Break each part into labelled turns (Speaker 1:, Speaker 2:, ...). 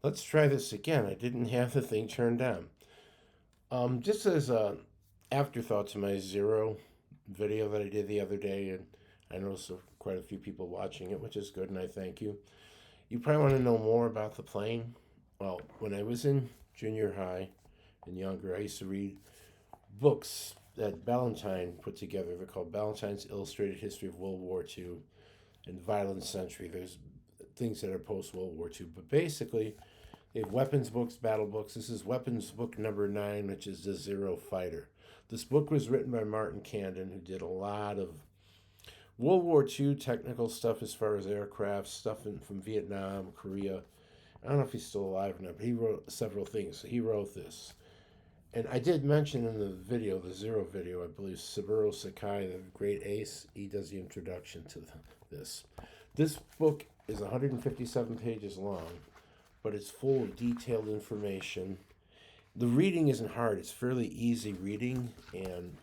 Speaker 1: Let's try this again. I didn't have the thing turned on. Just as a afterthought to my Zero video that I did the other day, and I noticed quite a few people watching it, which is good, and I thank you. You probably want to know more about the plane. Well, when I was in junior high and younger, I used to read books that Ballantine put together. They're called Ballantyne's Illustrated History of World War II and Violent Century. There's things that are post World War II, but basically, they have weapons books, battle books. This is weapons book number 9, which is the Zero Fighter. This book was written by Martin Candon, who did a lot of World War II technical stuff as far as aircraft, stuff from Vietnam, Korea. I don't know if he's still alive or not, but he wrote several things. So he wrote this. And I did mention in the video, the Zero video, I believe Saburo Sakai, the great ace, he does the introduction to this. This book is 157 pages long, but it's full of detailed information. The reading isn't hard, it's fairly easy reading, and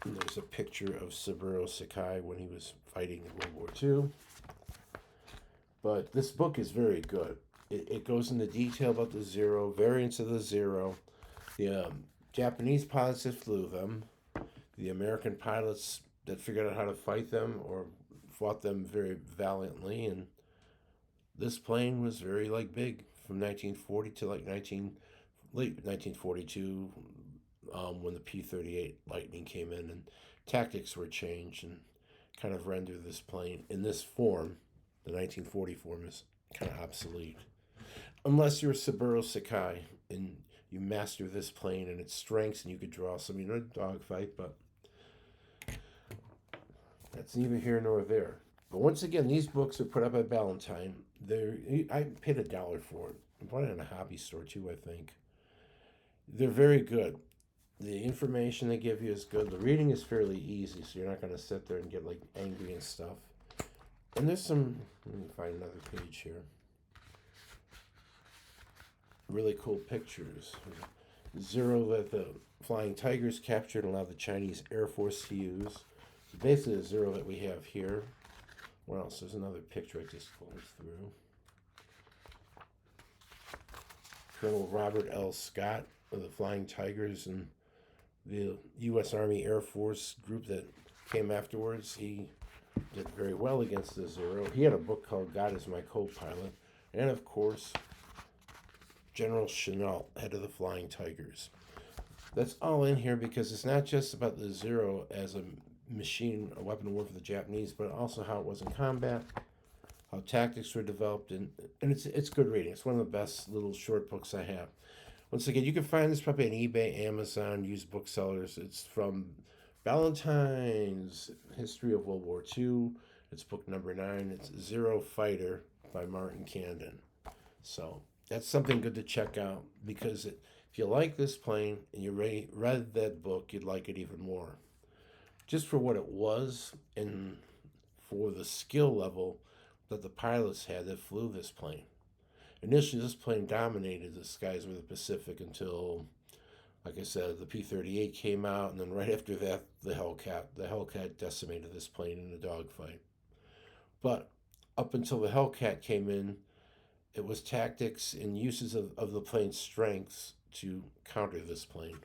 Speaker 1: there's a picture of Saburo Sakai when he was fighting in World War II. But this book is very good. It goes into detail about the Zero, variants of the Zero, the Japanese pilots that flew them, the American pilots that figured out how to fight them or fought them very valiantly, and this plane was very big from 1940 to late 1942 when the P-38 Lightning came in and tactics were changed and kind of rendered this plane in this form, the 1940 form, is kind of obsolete. Unless you're Saburo Sakai and you master this plane and its strengths and you could draw some, dogfight, but that's neither here nor there. But once again, these books are put up by Ballantine. I paid $1 for it. I bought it in a hobby store too, I think. They're very good. The information they give you is good. The reading is fairly easy, so you're not going to sit there and get angry and stuff. And there's some. Let me find another page here. Really cool pictures. Zero that the Flying Tigers captured and allowed the Chinese Air Force to use. So basically, the Zero that we have here. What else? There's another picture I just flipped through. Colonel Robert L. Scott of the Flying Tigers and the U.S. Army Air Force group that came afterwards. He did very well against the Zero. He had a book called God is My Co-Pilot. And of course, General Chennault, head of the Flying Tigers. That's all in here because it's not just about the Zero as a machine, a weapon of war for the Japanese, but also how it was in combat, how tactics were developed, and it's good reading. It's one of the best little short books I have. Once again, you can find this probably on eBay, Amazon, used booksellers. It's from Ballantines History of World War II. It's book number 9. It's Zero Fighter by Martin Candon. So that's something good to check out because if you like this plane and you read that book, you'd like it even more. Just for what it was and for the skill level that the pilots had that flew this plane. Initially, this plane dominated the skies over the Pacific until, like I said, the P-38 came out, and then right after that, the Hellcat. The Hellcat decimated this plane in a dogfight. But up until the Hellcat came in, it was tactics and uses of the plane's strengths to counter this plane.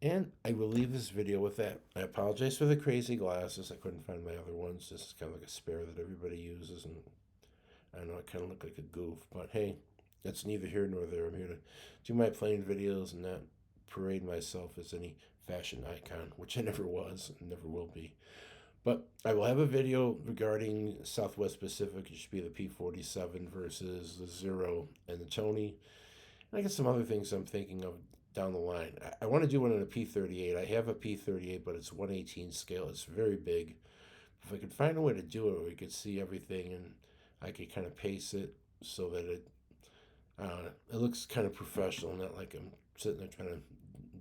Speaker 1: And I will leave this video with that. I apologize for the crazy glasses. I couldn't find my other ones. This is kind of like a spare that everybody uses, and I know I kind of look like a goof, but hey, that's neither here nor there. I'm here to do my plane videos and not parade myself as any fashion icon, which I never was and never will be. But I will have a video regarding Southwest Pacific. It should be the P-47 versus the Zero and the Tony. And I got some other things I'm thinking of down the line. I want to do one on a P-38. I have a P-38, but it's 1/18 scale. It's very big. If I could find a way to do it where we could see everything and I could kind of pace it so that it looks kind of professional, not like I'm sitting there trying to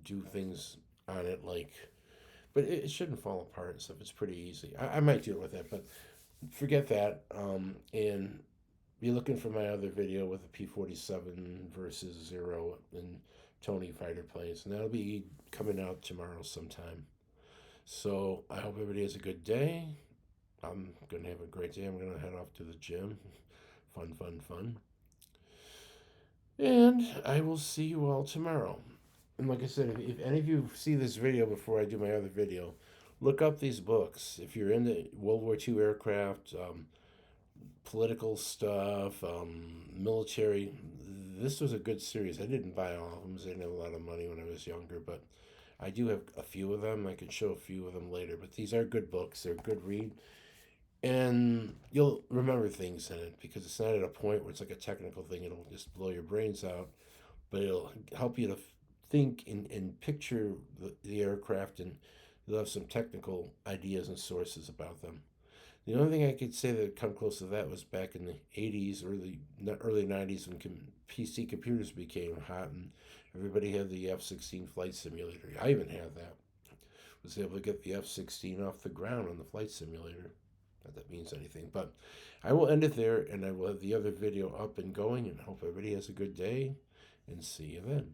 Speaker 1: do things on it but it shouldn't fall apart and stuff. It's pretty easy. I might do it with that, but forget that. And be looking for my other video with the P-47 versus Zero and Tony fighter planes, and that'll be coming out tomorrow sometime. So I hope everybody has a good day. I'm gonna have a great day. I'm gonna head off to the gym, Fun, fun, fun. And I will see you all tomorrow. And like I said, if any of you see this video before I do my other video, look up these books. If you're into World War II aircraft, political stuff, military, this was a good series. I didn't buy all of them because I didn't have a lot of money when I was younger, but I do have a few of them. I can show a few of them later. But these are good books. They're a good read. And you'll remember things in it because it's not at a point where it's like a technical thing. It'll just blow your brains out, but it'll help you to think and picture the aircraft, and you'll have some technical ideas and sources about them. The only thing I could say that come close to that was back in the 80s, early 90s when PC computers became hot and everybody had the F-16 flight simulator. I even had that. Was able to get the F-16 off the ground on the flight simulator. Not that means anything, but I will end it there and I will have the other video up and going and hope everybody has a good day and see you then.